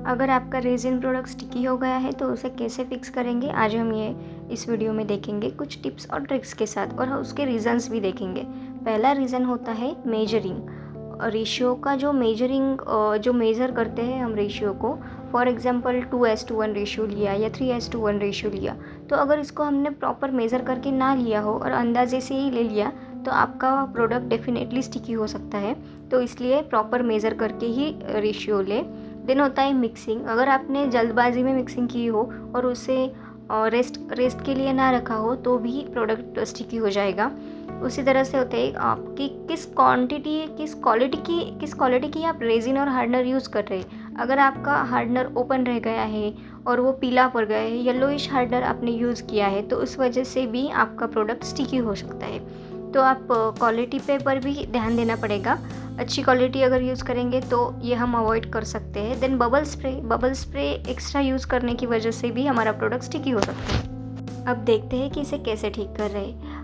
अगर आपका resin product sticky हो गया है तो उसे कैसे फिक्स करेंगे, आज हम ये इस वीडियो में देखेंगे कुछ टिप्स और ट्रिक्स के साथ, और उसके रीज़न्स भी देखेंगे। पहला रीज़न होता है मेजरिंग। रेशियो का जो मेज़र करते हैं हम रेशियो को, फॉर एग्जांपल 2:1 रेशियो लिया या 3:1 रेशियो लिया, तो अगर इसको हमने प्रॉपर मेज़र करके ना लिया हो और अंदाजे से ही ले लिया तो आपका प्रोडक्ट डेफिनेटली स्टिकी हो सकता है। तो इसलिए प्रॉपर मेज़र करके ही रेशियो ले। देन होता है मिक्सिंग। अगर आपने जल्दबाजी में मिक्सिंग की हो और उसे रेस्ट के लिए ना रखा हो तो भी प्रोडक्ट स्टिकी हो जाएगा। उसी तरह से होता है आपकी किस क्वालिटी की आप रेजिन और हार्डनर यूज़ कर रहे हैं। अगर आपका हार्डनर ओपन रह गया है और वो पीला पड़ गया है, येलोइश हार्डनर आपने यूज़ किया है, तो उस वजह से भी आपका प्रोडक्ट स्टिकी हो सकता है। तो आप क्वालिटी पे पर भी ध्यान देना पड़ेगा। अच्छी क्वालिटी अगर यूज़ करेंगे तो ये हम अवॉइड कर सकते हैं। Then bubble spray extra use करने की वजह से भी हमारा प्रोडक्ट स्टिकी हो सकता है। अब देखते हैं कि इसे कैसे ठीक कर रहे हैं।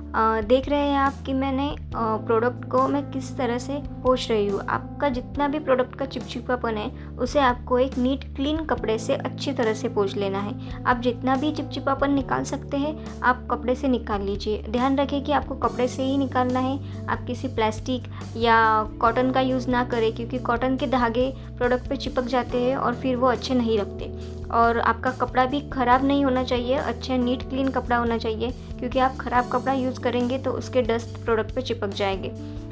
देख रहे हैं आप कि मैंने प्रोडक्ट को मैं किस तरह से पोंछ रही हूँ। आपका जितना भी प्रोडक्ट का चिपचिपापन है उसे आपको एक नीट क्लीन कपड़े से अच्छी तरह से पोंछ लेना है। आप जितना भी चिपचिपापन निकाल सकते हैं आप कपड़े से निकाल लीजिए। ध्यान रखें कि आपको कपड़े से ही निकालना है। आप किसी प्लास्टिक या कॉटन का यूज़ ना करें, क्योंकि कॉटन के धागे प्रोडक्ट पे चिपक जाते हैं और फिर वो अच्छे नहीं लगते। और आपका कपड़ा भी ख़राब नहीं होना चाहिए, अच्छा नीट क्लीन कपड़ा होना चाहिए, क्योंकि आप ख़राब कपड़ा यूज़ करेंगे तो उसके डस्ट प्रोडक्ट पे चिपक जाएंगे।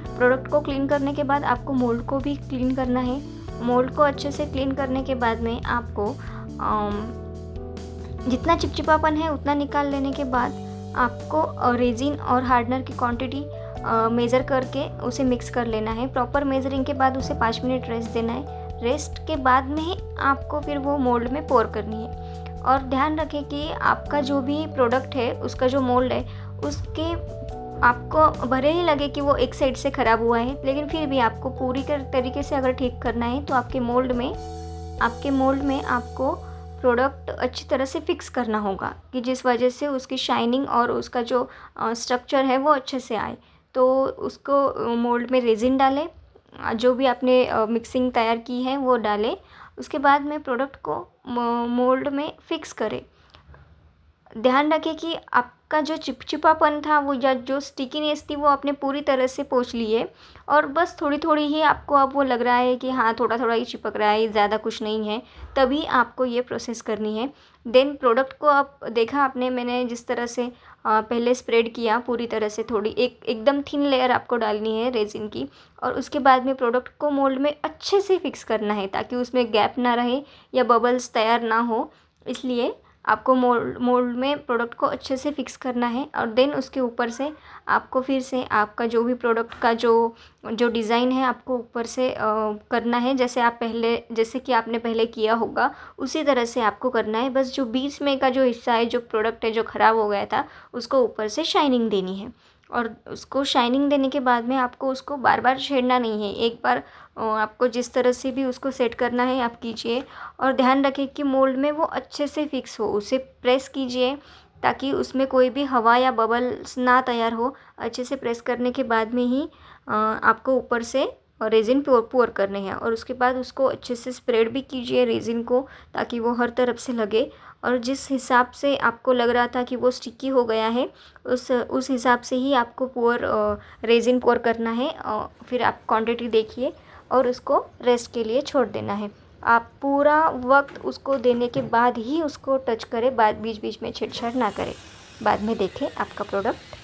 प्रोडक्ट को क्लीन करने के बाद आपको मोल्ड को भी क्लीन करना है। मोल्ड को अच्छे से क्लीन करने के बाद में आपको जितना चिपचिपापन है उतना निकाल लेने के बाद आपको रेजिन और हार्डनर की क्वांटिटी मेज़र करके उसे मिक्स कर लेना है। प्रॉपर मेजरिंग के बाद उसे 5 मिनट रेस्ट देना है। रेस्ट के बाद में ही आपको फिर वो मोल्ड में पोर करनी है। और ध्यान रखें कि आपका जो भी प्रोडक्ट है उसका जो मोल्ड है उसके आपको भले ही लगे कि वो एक साइड से ख़राब हुआ है, लेकिन फिर भी आपको पूरी तरीके से अगर ठीक करना है तो आपके मोल्ड में आपको प्रोडक्ट अच्छी तरह से फिक्स करना होगा, कि जिस वजह से उसकी शाइनिंग और उसका जो स्ट्रक्चर है वो अच्छे से आए। तो उसको मोल्ड में रेजिन डालें, जो भी आपने मिक्सिंग तैयार की है वो डालें। उसके बाद में प्रोडक्ट को मोल्ड में फिक्स करें। ध्यान रखें कि आपका जो चिपचिपापन था वो या जो स्टिकीनेस थी वो आपने पूरी तरह से पोंछ ली है, और बस थोड़ी थोड़ी ही आपको अब वो लग रहा है कि हाँ थोड़ा थोड़ा ही चिपक रहा है, ज़्यादा कुछ नहीं है, तभी आपको ये प्रोसेस करनी है। देन प्रोडक्ट को आप देखा आपने, मैंने जिस तरह से पहले स्प्रेड किया पूरी तरह से, थोड़ी एकदम थिन लेयर आपको डालनी है रेजिन की, और उसके बाद में प्रोडक्ट को मोल्ड में अच्छे से फिक्स करना है ताकि उसमें गैप ना रहे या बबल्स तैयार ना हो। इसलिए आपको मोल्ड में प्रोडक्ट को अच्छे से फिक्स करना है। और देन उसके ऊपर से आपको फिर से आपका जो भी प्रोडक्ट का जो डिज़ाइन है आपको ऊपर से करना है, जैसे कि आपने पहले किया होगा उसी तरह से आपको करना है। बस जो बीच में का जो हिस्सा है, जो प्रोडक्ट है जो ख़राब हो गया था, उसको ऊपर से शाइनिंग देनी है। और उसको शाइनिंग देने के बाद में आपको उसको बार बार छेड़ना नहीं है, एक बार आपको जिस तरह से भी उसको सेट करना है आप कीजिए। और ध्यान रखें कि मोल्ड में वो अच्छे से फिक्स हो, उसे प्रेस कीजिए ताकि उसमें कोई भी हवा या बबल्स ना तैयार हो। अच्छे से प्रेस करने के बाद में ही आपको ऊपर से रेजिन पोर करने हैं, और उसके बाद उसको अच्छे से स्प्रेड भी कीजिए रेजिन को, ताकि वो हर तरफ से लगे। और जिस हिसाब से आपको लग रहा था कि वो स्टिकी हो गया है उस हिसाब से ही आपको रेजिन पोर करना है। फिर आप क्वांटिटी देखिए और उसको रेस्ट के लिए छोड़ देना है। आप पूरा वक्त उसको देने के बाद ही उसको टच करें, बाद बीच बीच में छेड़छाड़ ना करें। बाद में देखें आपका प्रोडक्ट